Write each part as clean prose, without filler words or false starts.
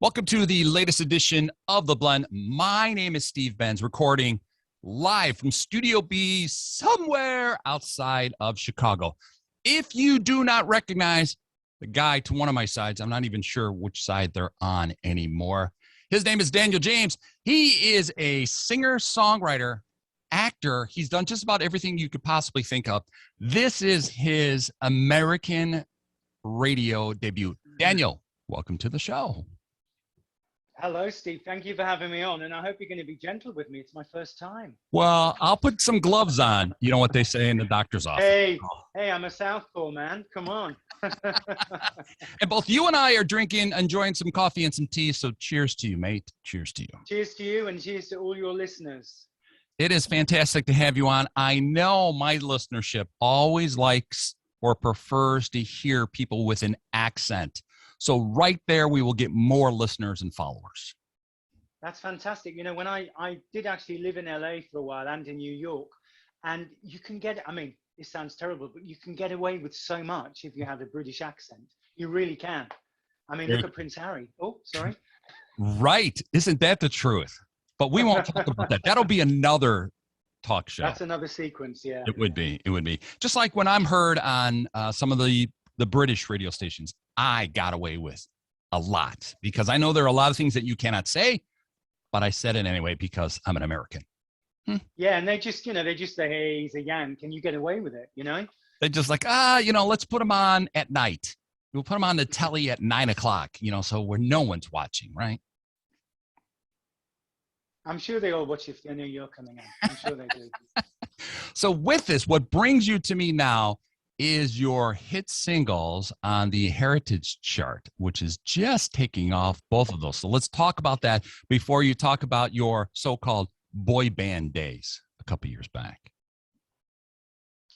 Welcome to the latest edition of The Blend. My name is Steve Benz, recording live from Studio B somewhere outside of Chicago. If you do not recognize the guy to one of my sides, I'm not even sure which side they're on anymore. His name is Daniel James. He is a singer, songwriter, actor. He's done just about everything you could possibly think of. This is his American radio debut. Daniel, welcome to the show. Hello, Steve. Thank you for having me on, and I hope you're going to be gentle with me. It's my first time. Well, I'll put some gloves on. You know what they say in the doctor's office. Hey, I'm a southpaw, man. Come on. And both you and I are drinking, enjoying some coffee and some tea, so cheers to you, mate. Cheers to you. Cheers to you, and cheers to all your listeners. It is fantastic to have you on. I know my listenership always likes or prefers to hear people with an accent. So right there, we will get more listeners and followers. That's fantastic. You know, when I did actually live in LA for a while and in New York, and you can get, I mean, it sounds terrible, but you can get away with so much if you have a British accent. You really can. I mean, look at Prince Harry. Oh, sorry. Right. Isn't that the truth? But we won't talk about that. That'll be another talk show. That's another sequence, yeah. It would be. It would be. Just like when I'm heard on some of the British radio stations, I got away with a lot because I know there are a lot of things that you cannot say, but I said it anyway because I'm an American. Yeah, and they just say, hey, he's a Yank, and you get away with it, you know? They're just like, let's put them on at night. We'll put them on the telly at 9 o'clock, so where no one's watching, right? I'm sure they all watch if they know you're coming out. I'm sure they do. So with this, what brings you to me now is your hit singles on the Heritage chart, which is just taking off, both of those. So let's talk about that before you talk about your so-called boy band days a couple years back.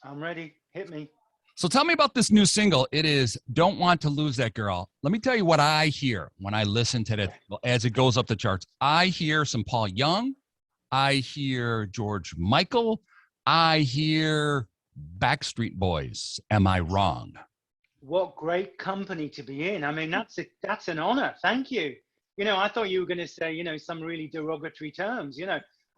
I'm ready. Hit me. So tell me about this new single. It is Don't Want to Lose That Girl. Let me tell you what I hear when I listen to it as it goes up the charts. I hear some Paul Young. I hear George Michael. I hear Backstreet Boys. Am I wrong? What great company to be in. I mean, that's an honor. Thank you. I thought you were going to say, some really derogatory terms.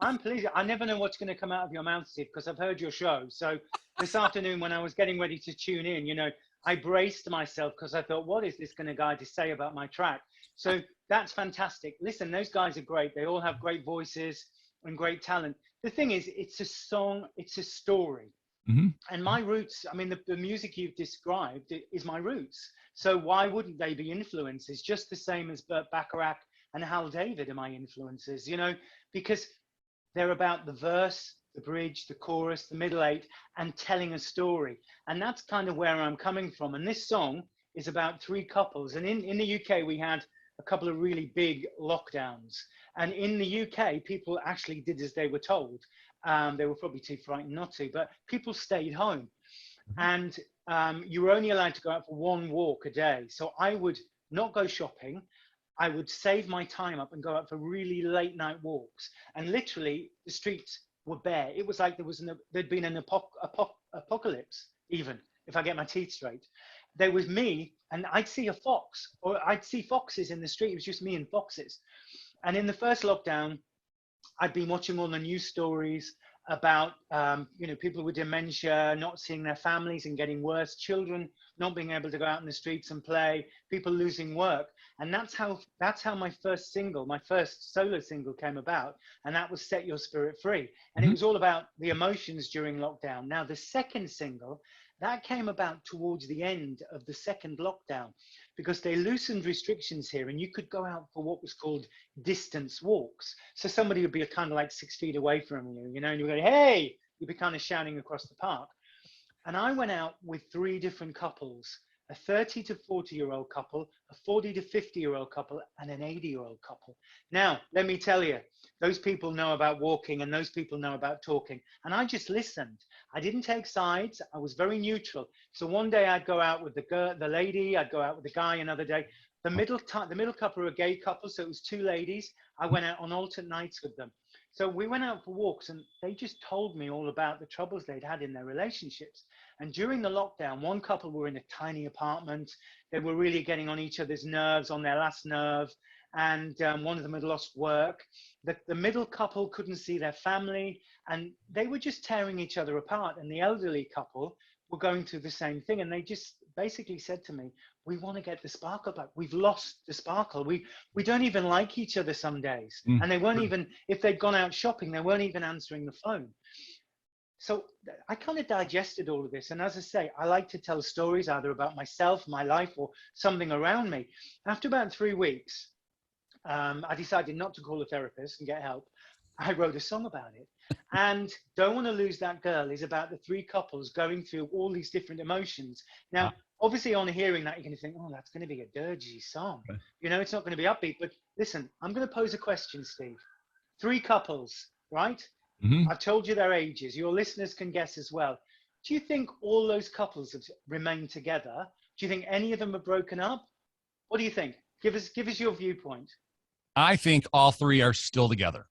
I'm pleased. I never know what's going to come out of your mouth, Steve, because I've heard your show. So this afternoon when I was getting ready to tune in, I braced myself because I thought, what is this guy to say about my track? So that's fantastic. Listen, those guys are great. They all have great voices and great talent. The thing is, it's a song, it's a story. Mm-hmm. And my roots, I mean, the music you've described is my roots. So why wouldn't they be influences? Just the same as Burt Bacharach and Hal David are my influences, because they're about the verse, the bridge, the chorus, the middle eight, and telling a story. And that's kind of where I'm coming from. And this song is about three couples. And in the UK, we had a couple of really big lockdowns. And in the UK, people actually did as they were told. They were probably too frightened not to, but people stayed home. And you were only allowed to go out for one walk a day. So I would not go shopping. I would save my time up and go out for really late night walks. And literally, the streets were bare. It was like there'd been an apocalypse, even, if I get my teeth straight. There was me, and I'd see a fox, or I'd see foxes in the street. It was just me and foxes. And in the first lockdown, I'd been watching all the news stories about, people with dementia, not seeing their families and getting worse, children not being able to go out in the streets and play, people losing work. And that's how my first solo single came about. And that was Set Your Spirit Free. And it was all about the emotions during lockdown. Now, the second single, that came about towards the end of the second lockdown, because they loosened restrictions here and you could go out for what was called distance walks. So somebody would be kind of like 6 feet away from you, and you go, hey, you'd be kind of shouting across the park. And I went out with 3 different couples, a 30 to 40-year-old couple, a 40 to 50-year-old couple, and an 80-year-old couple. Now, let me tell you, those people know about walking and those people know about talking. And I just listened. I didn't take sides. I was very neutral. So one day I'd go out with the lady, I'd go out with the guy another day. The middle couple were a gay couple, so it was 2 ladies. I went out on alternate nights with them. So we went out for walks and they just told me all about the troubles they'd had in their relationships. And during the lockdown, one couple were in a tiny apartment. They were really getting on each other's nerves, on their last nerve. and one of them had lost work. The middle couple couldn't see their family, and they were just tearing each other apart. And the elderly couple were going through the same thing, and they just basically said to me, we want to get the sparkle back. We've lost the sparkle. We don't even like each other some days. And they weren't even, if they'd gone out shopping, they weren't even answering the phone. So I kind of digested all of this. And as I say, I like to tell stories either about myself, my life, or something around me. After about 3 weeks, I decided not to call a therapist and get help. I wrote a song about it. And Don't Want to Lose That Girl is about the three couples going through all these different emotions. Now, obviously on hearing that, you're going to think, oh, that's going to be a dirgy song. Okay. You know, it's not going to be upbeat. But listen, I'm going to pose a question, Steve. Three couples, right? Mm-hmm. I've told you their ages. Your listeners can guess as well. Do you think all those couples have remained together? Do you think any of them have broken up? What do you think? Give us your viewpoint. I think all three are still together.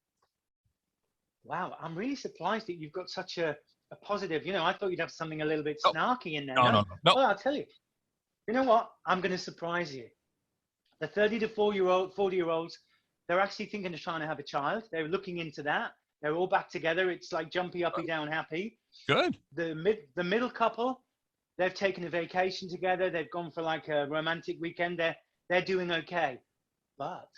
Wow, I'm really surprised that you've got such a positive, you know, I thought you'd have something a little bit snarky in there. No. Well, I'll tell you. You know what? I'm going to surprise you. The 30 to 40-year-olds, they're actually thinking of trying to have a child. They're looking into that. They're all back together. It's like jumpy, uppy, down, happy. Good. The middle couple, they've taken a vacation together. They've gone for like a romantic weekend. They're doing okay. But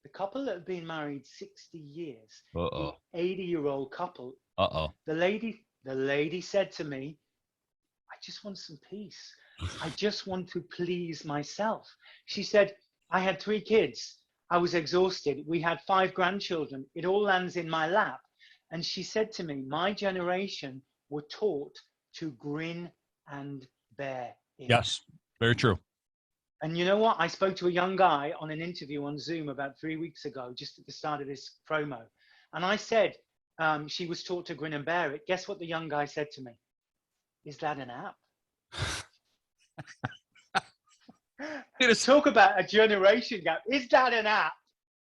the couple that have been married 60 years, the 80-year-old couple, the lady said to me, I just want some peace. I just want to please myself. She said, I had 3 kids. I was exhausted. We had 5 grandchildren. It all lands in my lap. And she said to me, my generation were taught to grin and bear it. Yes, very true. And you know what? I spoke to a young guy on an interview on Zoom about 3 weeks ago, just at the start of this promo. And I said, she was taught to grin and bear it. Guess what the young guy said to me? Is that an app? Talk about a generation gap. Is that an app?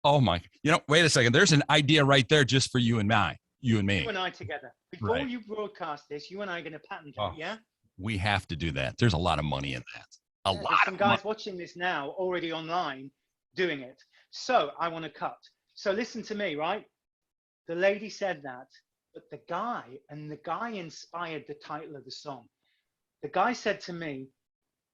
Oh my, wait a second. There's an idea right there just for you and me. You and I together. Before you broadcast this, you and I are going to patent it, yeah? We have to do that. There's a lot of money in that. There's some guys watching this now already online doing it. So I want to cut. So listen to me, right? The lady said that, but the guy inspired the title of the song. The guy said to me,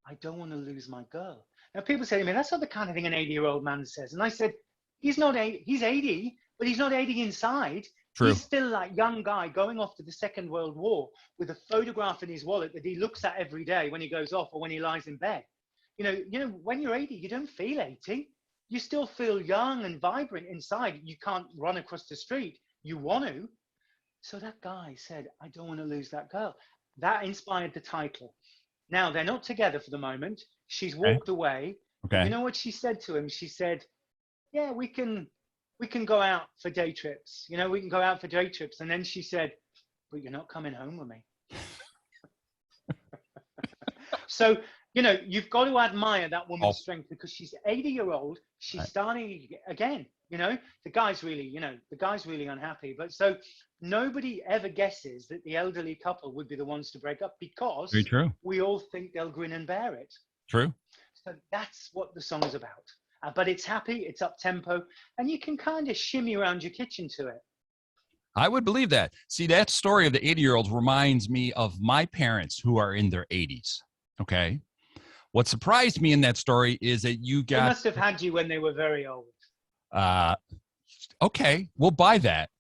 I don't want to lose my girl. Now people say to me, that's not the kind of thing an 80-year-old man says. And I said, he's 80, but he's not 80 inside. True. He's still that young guy going off to the Second World War with a photograph in his wallet that he looks at every day when he goes off or when he lies in bed. You know, when you're 80, you don't feel 80. You still feel young and vibrant inside. You can't run across the street. You want to. So that guy said, I don't want to lose that girl. That inspired the title. Now, they're not together for the moment. She's walked away. Okay. You know what she said to him? She said, yeah, we can go out for day trips. You know, we can go out for day trips. And then she said, but you're not coming home with me. So, you know, you've got to admire that woman's strength because she's 80-year-old. She's starting again. You know, the guy's really unhappy. But so nobody ever guesses that the elderly couple would be the ones to break up because we all think they'll grin and bear it. True. So that's what the song is about. But it's happy, it's up tempo, and you can kind of shimmy around your kitchen to it. I would believe that. See, that story of the 80-year-olds reminds me of my parents who are in their 80s. Okay. What surprised me in that story is that they must have had you when they were very old. Okay, we'll buy that.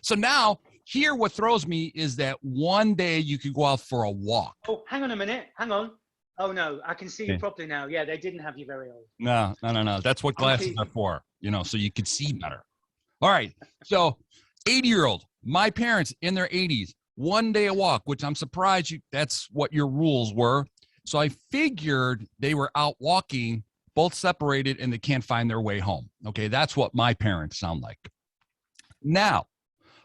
So now, here what throws me is that one day you could go out for a walk. Oh, hang on a minute. Hang on. Oh, no, I can see you properly now. Yeah, they didn't have you very old. No. That's what glasses are for, so you could see better. All right, so 80-year-old, my parents in their 80s, one day a walk, which I'm surprised that's what your rules were. So I figured they were out walking, both separated, and they can't find their way home. Okay, that's what my parents sound like. Now,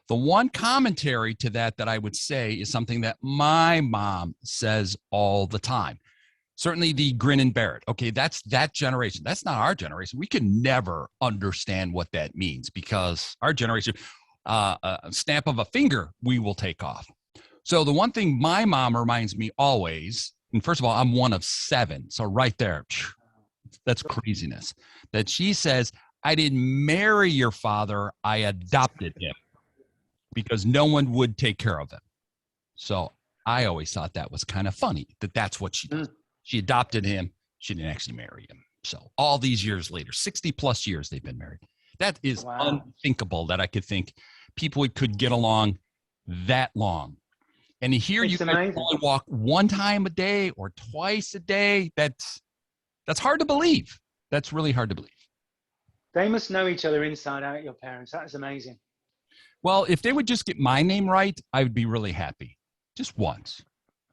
the one commentary to that I would say is something that my mom says all the time. Certainly the grin and bear it. Okay, that's that generation. That's not our generation. We can never understand what that means because our generation, a stamp of a finger, we will take off. So the one thing my mom reminds me always, and first of all, I'm one of 7. So right there, That's craziness. That she says, I didn't marry your father, I adopted him because no one would take care of him. So I always thought that was kind of funny that that's what she does. She adopted him. She didn't actually marry him. So all these years later, 60 plus years they've been married. That is unthinkable that I could think people could get along that long. And here you guys only walk one time a day or twice a day. That's hard to believe. That's really hard to believe. They must know each other inside out, your parents. That is amazing. Well, if they would just get my name right, I would be really happy. Just once.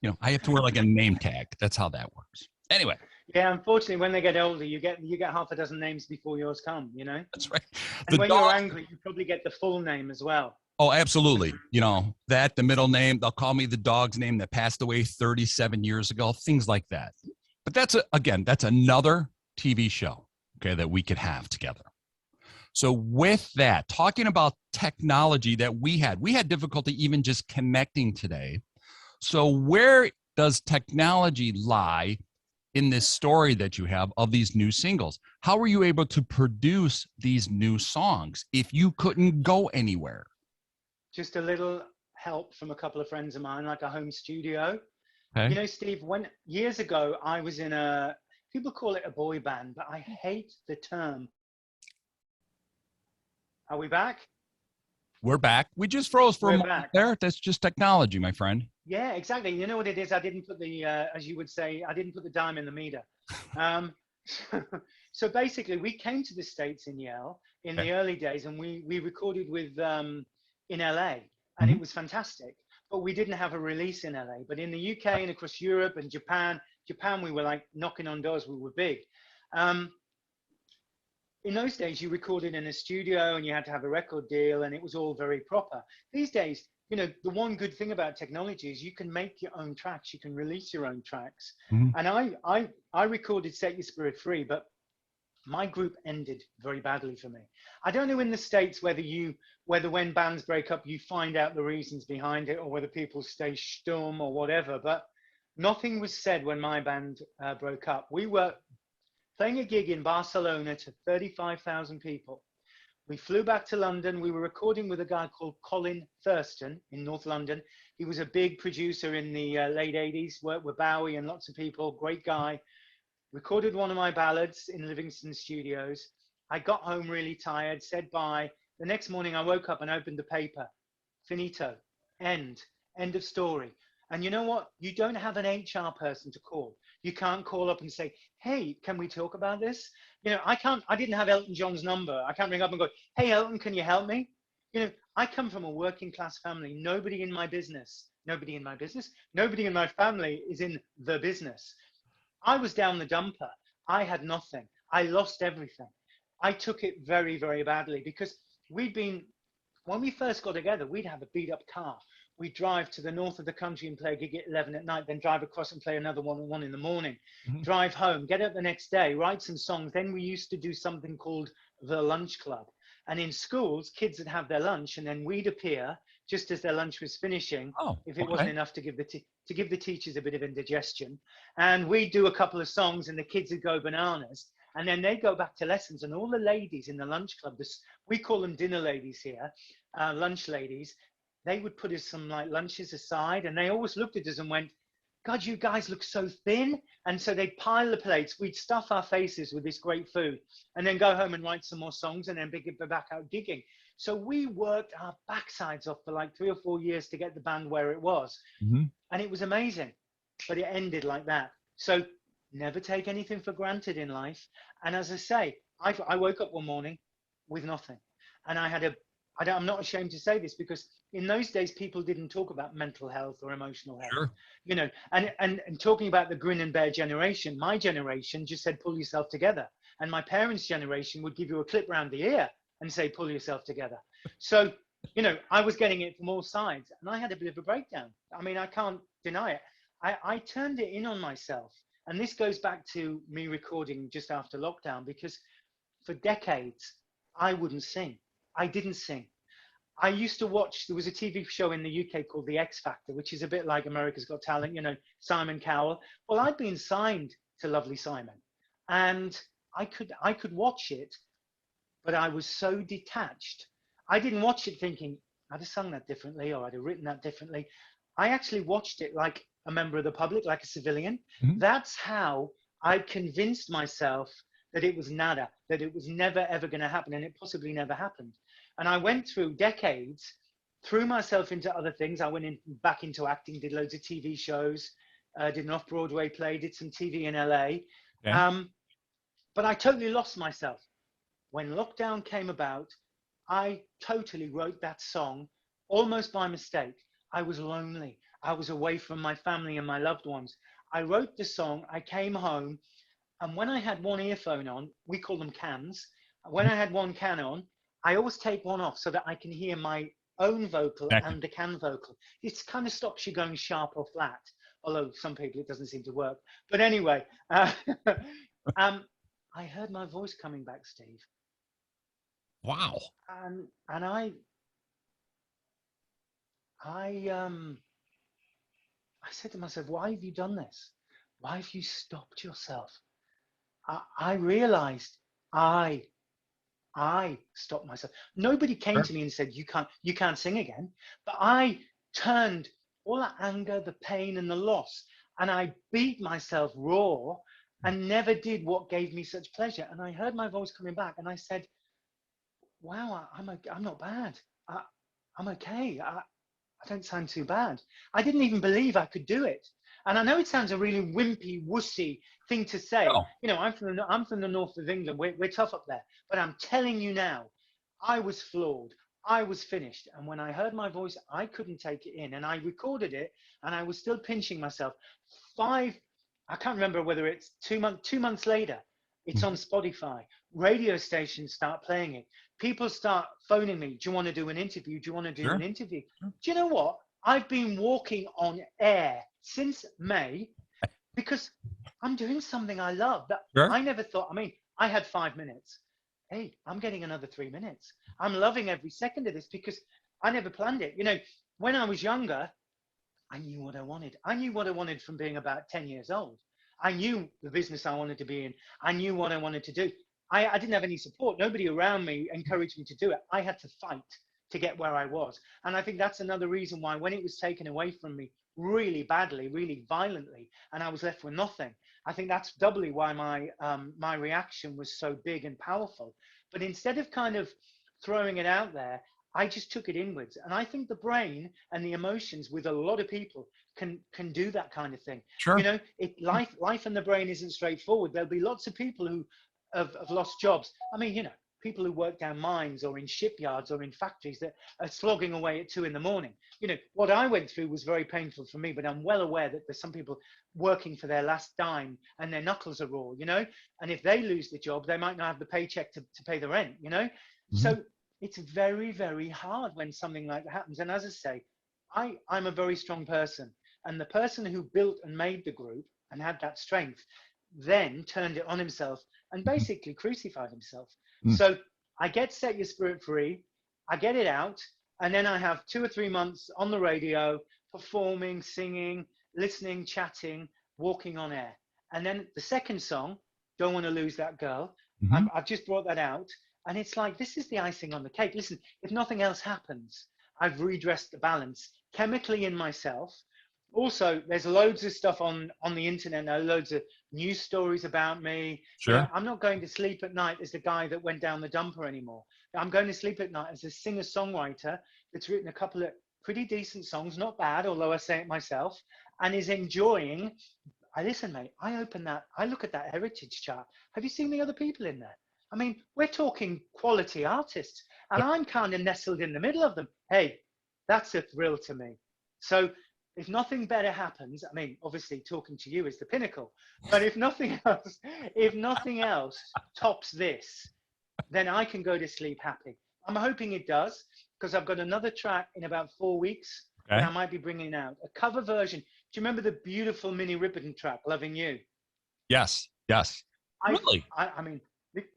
You know, I have to wear like a name tag. That's how that works. Anyway. Yeah, unfortunately, when they get older, you get half a dozen names before yours come, you know? That's right. And when you're angry, you probably get the full name as well. Oh, absolutely. You know, that, the middle name, they'll call me the dog's name that passed away 37 years ago, things like that. But that's another TV show, okay, that we could have together. So with that, talking about technology that we had difficulty even just connecting today. So where does technology lie in this story that you have of these new singles? How were you able to produce these new songs if you couldn't go anywhere? Just a little help from a couple of friends of mine, like a home studio. Okay. You know, Steve, years ago, I was in people call it a boy band, but I hate the term. Are we back? We're back. We just froze for a moment there. That's just technology, my friend. Yeah, exactly. You know what it is? I didn't put as you would say, I didn't put the dime in the meter. So basically, we came to the States in Yale in the early days, and we recorded with in LA, and it was fantastic. But we didn't have a release in LA. But in the UK and across Europe and Japan, we were like knocking on doors. We were big. In those days, you recorded in a studio and you had to have a record deal, and it was all very proper. These days, you know, the one good thing about technology is you can make your own tracks, you can release your own tracks. And I recorded Set Your Spirit Free, but my group ended very badly for me. I don't know in the States whether when bands break up, you find out the reasons behind it, or whether people stay stum or whatever, but nothing was said when my band broke up. We were playing a gig in Barcelona to 35,000 people. We flew back to London. We were recording with a guy called Colin Thurston in North London. He was a big producer in the late 80s, worked with Bowie and lots of people, great guy. Recorded one of my ballads in Livingston Studios. I got home really tired, said bye. The next morning I woke up and opened the paper. Finito, end of story. And you know what? You don't have an HR person to call. You can't call up and say, hey, can we talk about this? You know, I didn't have Elton John's number. I can't ring up and go, hey, Elton, can you help me? You know, I come from a working class family. Nobody in my family is in the business. I was down the dumper. I had nothing. I lost everything. I took it very, very badly because when we first got together, we'd have a beat up car. We'd drive to the north of the country and play a gig at 11 at night, then drive across and play another one at 1 in the morning, drive home, get up the next day, write some songs. Then we used to do something called the lunch club. And in schools, kids would have their lunch, and then we'd appear just as their lunch was finishing, if it wasn't enough to give the teachers a bit of indigestion. And we'd do a couple of songs, and the kids would go bananas. And then they'd go back to lessons, and all the ladies in the lunch club, we call them dinner ladies here, lunch ladies, they would put us some like lunches aside, and they always looked at us and went, God, you guys look so thin. And so they'd pile the plates. We'd stuff our faces with this great food and then go home and write some more songs and then be back out gigging. So we worked our backsides off for like 3 or 4 years to get the band where it was. And it was amazing, but it ended like that. So never take anything for granted in life. And as I say, I woke up one morning with nothing. And I'm not ashamed to say this because in those days, people didn't talk about mental health or emotional health, you know, and talking about the grin and bear generation, my generation just said, pull yourself together. And my parents' generation would give you a clip round the ear and say, pull yourself together. So, you know, I was getting it from all sides and I had a bit of a breakdown. I mean, I can't deny it. I turned it in on myself. And this goes back to me recording just after lockdown, because for decades, I wouldn't sing. I didn't sing. I used to watch, there was a TV show in the UK called The X Factor, which is a bit like America's Got Talent, you know, Simon Cowell. Well, I'd been signed to Lovely Simon. And I could watch it, but I was so detached. I didn't watch it thinking I'd have sung that differently or I'd have written that differently. I actually watched it like a member of the public, like a civilian. Mhm. That's how I convinced myself that it was nada, that it was never ever going to happen, and it possibly never happened. And I went through decades, threw myself into other things. I went back into acting, did loads of TV shows, did an off-Broadway play, did some TV in LA. Okay. But I totally lost myself. When lockdown came about, I totally wrote that song almost by mistake. I was lonely. I was away from my family and my loved ones. I wrote the song. I came home. And when I had one earphone on, we call them cans. When I had one can on, I always take one off so that I can hear my own vocal Exactly. and the can vocal. It kind of stops you going sharp or flat, although some people it doesn't seem to work. But anyway, I heard my voice coming back, Steve. Wow. And I said to myself, why have you done this? Why have you stopped yourself? I realized I stopped myself. Nobody came Sure. to me and said, you can't sing again. But I turned all that anger, the pain, and the loss, and I beat myself raw and never did what gave me such pleasure. And I heard my voice coming back, and I said, wow, I'm not bad. I'm okay. I don't sound too bad. I didn't even believe I could do it. And I know it sounds a really wimpy, wussy thing to say. No. You know, I'm from the north of England. We're tough up there. But I'm telling you now, I was flawed. I was finished. And when I heard my voice, I couldn't take it in. And I recorded it, and I was still pinching myself. I can't remember whether it's 2 months later, it's on Spotify. Radio stations start playing it. People start phoning me. Do you want to do an interview? Do you want to do an Sure. interview? Do you know what? I've been walking on air since May because I'm doing something I love that Sure. I never thought. I mean, I had 5 minutes. Hey, I'm getting another 3 minutes. I'm loving every second of this because I never planned it. You know, when I was younger, I knew what I wanted. I knew what I wanted from being about 10 years old. I knew the business I wanted to be in. I knew what I wanted to do. I didn't have any support. Nobody around me encouraged me to do it. I had to fight to get where I was. And I think that's another reason why when it was taken away from me really badly, really violently, and I was left with nothing, I think that's doubly why my reaction was so big and powerful. But instead of kind of throwing it out there, I just took it inwards. And I think the brain and the emotions with a lot of people can do that kind of thing. Sure. You know, life and the brain isn't straightforward. There'll be lots of people who have lost jobs. I mean, you know, people who work down mines or in shipyards or in factories that are slogging away at 2 a.m. You know, what I went through was very painful for me, but I'm well aware that there's some people working for their last dime and their knuckles are raw, you know, and if they lose the job, they might not have the paycheck to pay the rent, you know. Mm-hmm. So it's very, very hard when something like that happens. And as I say, I'm a very strong person. And the person who built and made the group and had that strength then turned it on himself and basically crucified himself. So I get Set Your Spirit Free, I get it out, and then I have 2 or 3 months on the radio, performing, singing, listening, chatting, walking on air. And then the second song, Don't Want to Lose That Girl, I've just brought that out. And it's like, this is the icing on the cake. Listen, if nothing else happens, I've redressed the balance chemically in myself. Also, there's loads of stuff on the internet now, loads of news stories about me. Sure. You know, I'm not going to sleep at night as the guy that went down the dumper anymore. I'm going to sleep at night as a singer-songwriter that's written a couple of pretty decent songs, not bad, although I say it myself, and is enjoying. Listen, mate, I look at that heritage chart. Have you seen the other people in there? I mean, we're talking quality artists, and I'm kind of nestled in the middle of them. Hey, that's a thrill to me. So if nothing better happens, I mean, obviously talking to you is the pinnacle, but if nothing else tops this, then I can go to sleep happy. I'm hoping it does, because I've got another track in about 4 weeks that I might be bringing out, a cover version. Do you remember the beautiful Minnie Riperton track, Loving You? Yes. Yes. Really? I mean,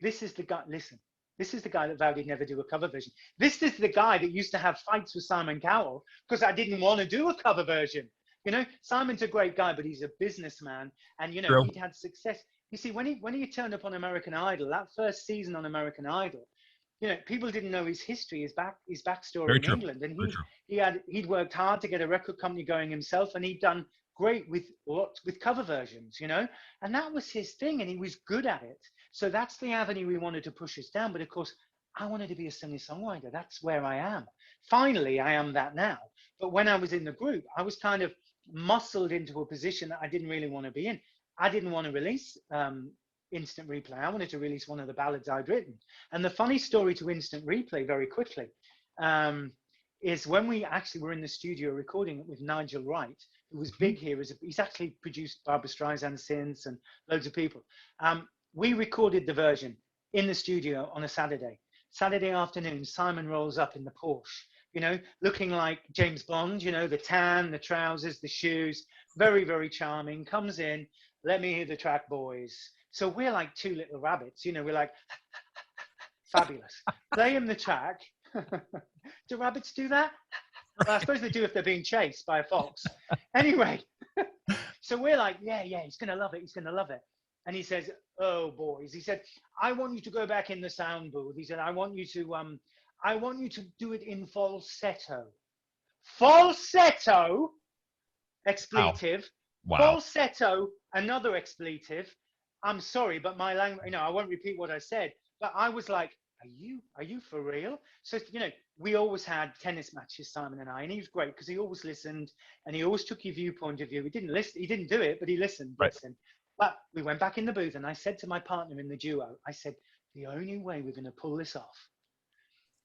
this is the guy, listen, this is the guy that vowed he'd never do a cover version. This is the guy that used to have fights with Simon Cowell because I didn't want to do a cover version. You know, Simon's a great guy, but he's a businessman, and you know, True. he'd had success. You see, when he turned up on American Idol, that first season on American Idol, you know, people didn't know his history, his backstory Very in true. England, and Very true. he'd worked hard to get a record company going himself, and he'd done great with cover versions, you know, and that was his thing, and he was good at it. So that's the avenue we wanted to push us down. But of course, I wanted to be a singer-songwriter. That's where I am. Finally, I am that now. But when I was in the group, I was kind of muscled into a position that I didn't really want to be in. I didn't want to release Instant Replay. I wanted to release one of the ballads I'd written. And the funny story to Instant Replay, very quickly, is when we actually were in the studio recording it with Nigel Wright, who was big here. He's actually produced Barbra Streisand since and loads of people. We recorded the version in the studio on a Saturday afternoon. Simon rolls up in the Porsche, you know, looking like James Bond, you know, the tan, the trousers, the shoes, very, very charming, comes in, let me hear the track, boys. So we're like two little rabbits, you know, we're like, fabulous. Play him the track. Do rabbits do that? Well, I suppose they do if they're being chased by a fox. Anyway, so we're like, yeah, he's going to love it. He's going to love it. And he says, oh, boys. He said, I want you to go back in the sound booth. He said, I want you to do it in falsetto. Falsetto, expletive. Wow. Falsetto, another expletive. I'm sorry, but my language, you know, I won't repeat what I said, but I was like, are you for real? So, you know, we always had tennis matches, Simon and I, and he was great because he always listened and he always took your viewpoint of view. He didn't listen, he didn't do it, but he listened. Right. But we went back in the booth and I said to my partner in the duo, I said, the only way we're going to pull this off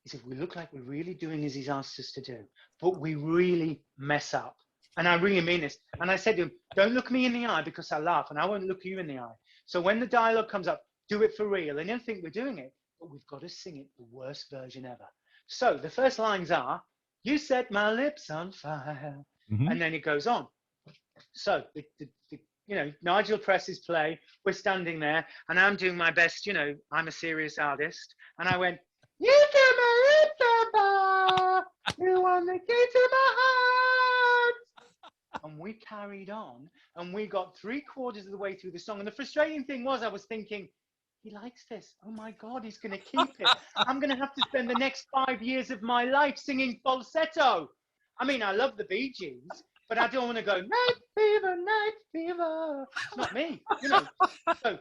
is if we look like we're really doing as he's asked us to do, but we really mess up. And I really mean this. And I said to him, don't look me in the eye because I laugh and I won't look you in the eye. So when the dialogue comes up, do it for real. And they'll think we're doing it, but we've got to sing it the worst version ever. So the first lines are, you set my lips on fire. And then it goes on. So, you know, Nigel presses play. We're standing there and I'm doing my best, you know, I'm a serious artist. And I went, you set my lips on fire. You want the key to my heart. And we carried on and we got 3/4 of the way through the song. And the frustrating thing was I was thinking, he likes this. Oh my God, he's going to keep it. I'm going to have to spend the next 5 years of my life singing falsetto. I mean, I love the Bee Gees, but I don't want to go, night fever, night fever. It's not me, you know. So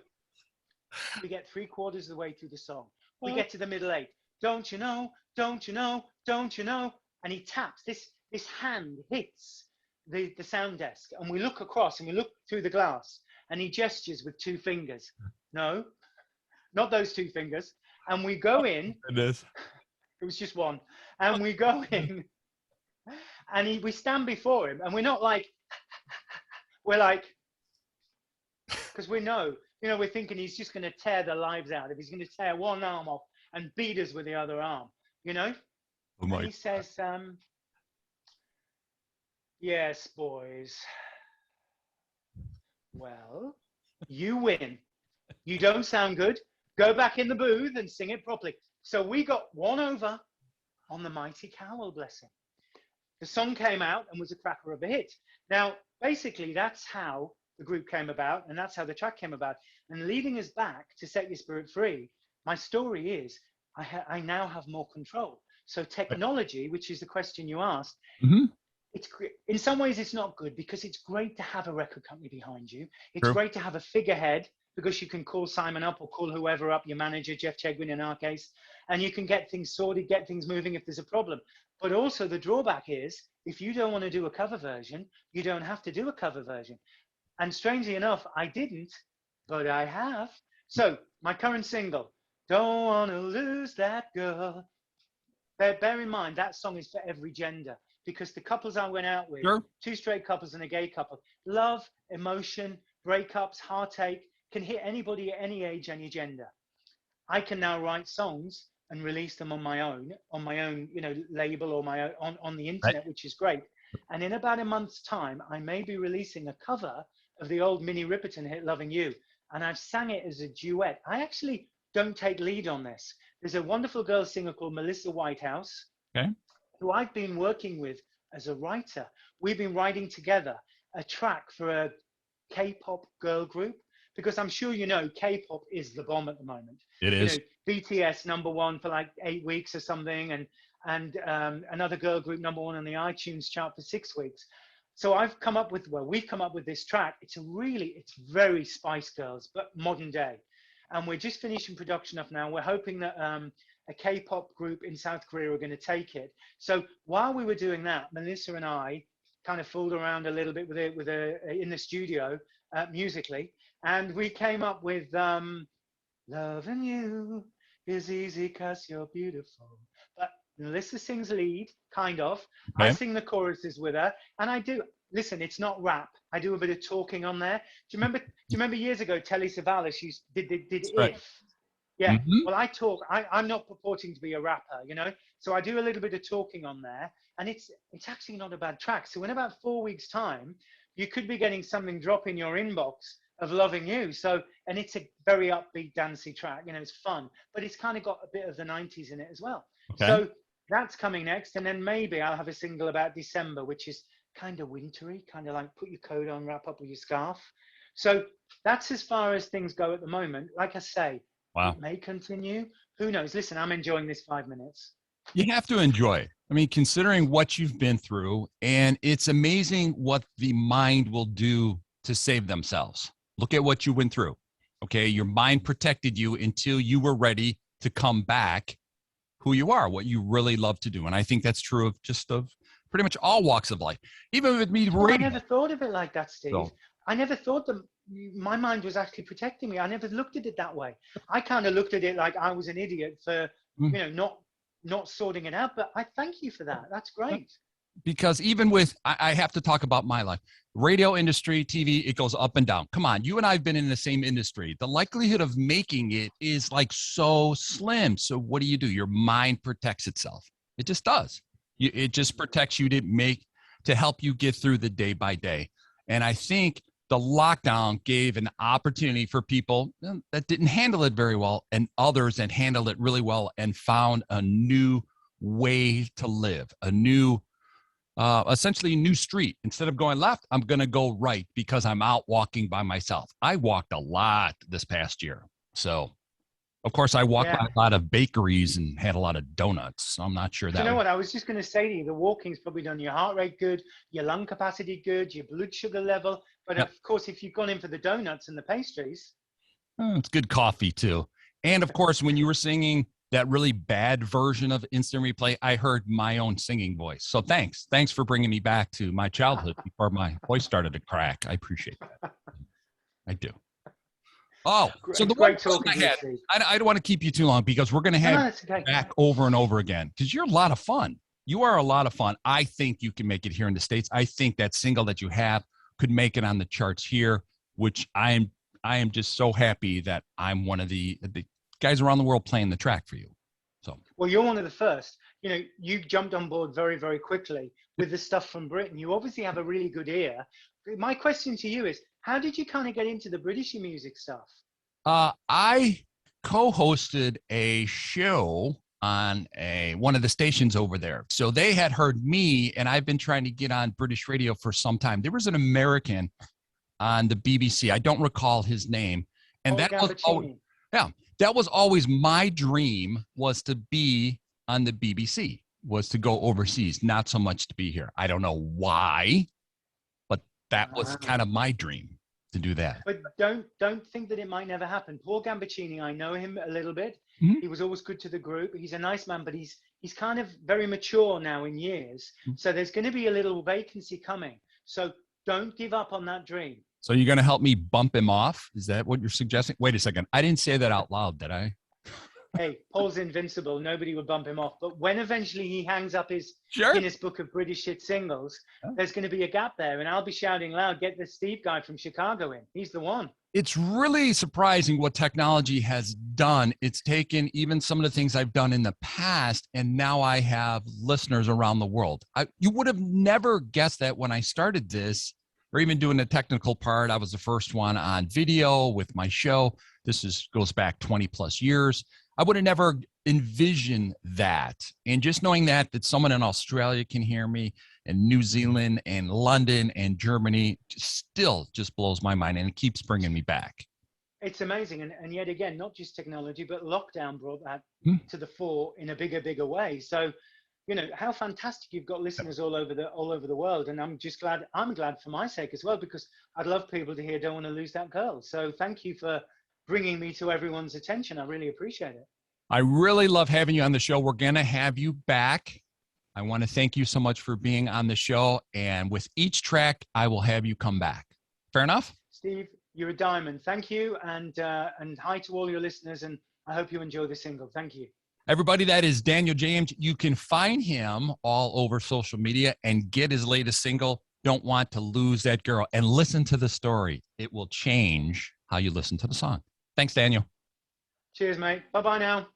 we get 3/4 of the way through the song. We get to the middle eight. Don't you know, don't you know, don't you know? And he taps, this hand hits the sound desk. And we look across and we look through the glass and he gestures with 2 fingers. No, not those 2 fingers. And we go in. It was just 1. And we go in and we stand before him and we're not like, we're like, because we know, you know, we're thinking he's just going to tear the lives out of. He's going to tear one arm off and beat us with the other arm, you know? Oh my. And he says, yes, boys. Well, you win. You don't sound good. Go back in the booth and sing it properly. So we got 1 over on the Mighty Cowell, bless him. The song came out and was a cracker of a hit. Now, basically, that's how the group came about, and that's how the track came about. And leading us back to Set Your Spirit Free, my story is I now have more control. So technology, which is the question you asked, it's in some ways it's not good because it's great to have a record company behind you. It's great to have a figurehead because you can call Simon up or call whoever up, your manager, Jeff Chegwin in our case, and you can get things sorted, get things moving if there's a problem. But also the drawback is if you don't want to do a cover version, you don't have to do a cover version. And strangely enough, I didn't, but I have. So my current single, Don't Want to Lose That Girl. Bear in mind, that song is for every gender because the couples I went out with, 2 straight couples and a gay couple, love, emotion, breakups, heartache, can hit anybody at any age, any gender. I can now write songs and release them on my own, you know, label or my own, on the internet, which is great. And in about a month's time, I may be releasing a cover of the old Minnie Riperton hit Loving You. And I've sang it as a duet. I actually don't take lead on this. There's a wonderful girl singer called Melissa Whitehouse, who I've been working with as a writer. We've been writing together a track for a K-pop girl group, because I'm sure you know K-pop is the bomb at the moment. It You know, is. BTS #1 for like 8 weeks or something, and another girl group #1 on the iTunes chart for 6 weeks. So we've come up with this track. It's very Spice Girls, but modern day. And we're just finishing production of now. We're hoping that a K-pop group in South Korea are going to take it. So while we were doing that, Melissa and I kind of fooled around a little bit with it in the studio musically, and we came up with "Loving You is easy 'cause you're beautiful." But Melissa sings lead, kind of. I Okay. sing the choruses with her, and I do. Listen, it's not rap. I do a bit of talking on there. Do you remember years ago, Telly Savalas did That's right. If? Yeah. Hmm. Well, I talk. I'm not purporting to be a rapper, you know. So I do a little bit of talking on there, and it's actually not a bad track. So in about 4 weeks' time, you could be getting something drop in your inbox of "Loving You." So, and it's a very upbeat, dancey track. You know, it's fun, but it's kind of got a bit of the '90s in it as well. Okay. So that's coming next, and then maybe I'll have a single about December, which is kind of wintry, kind of like put your coat on, wrap up with your scarf. So that's as far as things go at the moment. Like I say, Wow. it may continue. Who knows? Listen, I'm enjoying this 5 minutes. You have to enjoy it. I mean, considering what you've been through, and it's amazing what the mind will do to save themselves. Look at what you went through. Okay. Your mind protected you until you were ready to come back who you are, what you really love to do. And I think that's true of pretty much all walks of life, even with me Oh, I radio. never thought of it like that, Steve. So, I never thought that my mind was actually protecting me. I never looked at it that way. I kind of looked at it like I was an idiot for, not sorting it out. But I thank you for that. That's great. because even with, I have to talk about my life, radio industry, TV, it goes up and down. Come on, you and I have been in the same industry. The likelihood of making it is like so slim. So what do? Your mind protects itself. It just does. It just protects you to help you get through the day by day. And I think the lockdown gave an opportunity for people that didn't handle it very well, and others that handled it really well and found a new way to live, a new, essentially a new street. Instead of going left, I'm going to go right because I'm out walking by myself. I walked a lot this past year. So, of course, I walked by a lot of bakeries and had a lot of donuts. So I'm not sure that. You know what? I was just going to say to you, the walking's probably done your heart rate good, your lung capacity good, your blood sugar level. But of course, if you've gone in for the donuts and the pastries, it's good coffee too. And of course, when you were singing that really bad version of Instant Replay, I heard my own singing voice. So thanks for bringing me back to my childhood before my voice started to crack. I appreciate that. I do. Oh, so the one question I had, I don't want to keep you too long because we're going to have back over and over again because you're a lot of fun. You are a lot of fun. I think you can make it here in the States. I think that single that you have could make it on the charts here, which I am just so happy that I'm one of the guys around the world playing the track for you. So, well, you're one of the first. You know, you jumped on board very, very quickly with the stuff from Britain. You obviously have a really good ear. My question to you is, how did you kind of get into the British music stuff? I co-hosted a show on one of the stations over there. So they had heard me, and I've been trying to get on British radio for some time. There was an American on the BBC. I don't recall his name. And that was always my dream, was to be on the BBC, was to go overseas, not so much to be here. I don't know why, but that was kind of my dream to do that. But don't think that it might never happen. Paul Gambaccini, I know him a little bit. Mm-hmm. He was always good to the group. He's a nice man, but he's kind of very mature now in years. Mm-hmm. So there's going to be a little vacancy coming. So don't give up on that dream. So you're going to help me bump him off? Is that what you're suggesting? Wait a second. I didn't say that out loud, did I? Hey, Paul's invincible. Nobody would bump him off. But when eventually he hangs up his Guinness Book of British Hit Singles, there's going to be a gap there. And I'll be shouting loud, get the Steve guy from Chicago in. He's the one. It's really surprising what technology has done. It's taken even some of the things I've done in the past, and now I have listeners around the world. You would have never guessed that when I started this, or even doing the technical part. I was the first one on video with my show. This goes back 20 plus years. I would have never envision that. And just knowing that someone in Australia can hear me, and New Zealand and London and Germany still just blows my mind, and it keeps bringing me back. It's amazing. And yet again, not just technology, but lockdown brought that to the fore in a bigger way. So, you know, how fantastic you've got listeners all over the world. And I'm glad for my sake as well, because I'd love people to hear Don't Want to Lose That Girl. So thank you for bringing me to everyone's attention. I really appreciate it. I really love having you on the show. We're going to have you back. I want to thank you so much for being on the show. And with each track, I will have you come back. Fair enough? Steve, you're a diamond. Thank you. And hi to all your listeners. And I hope you enjoy the single. Thank you. Everybody, that is Daniel James. You can find him all over social media and get his latest single, Don't Want to Lose That Girl, and listen to the story. It will change how you listen to the song. Thanks, Daniel. Cheers, mate. Bye-bye now.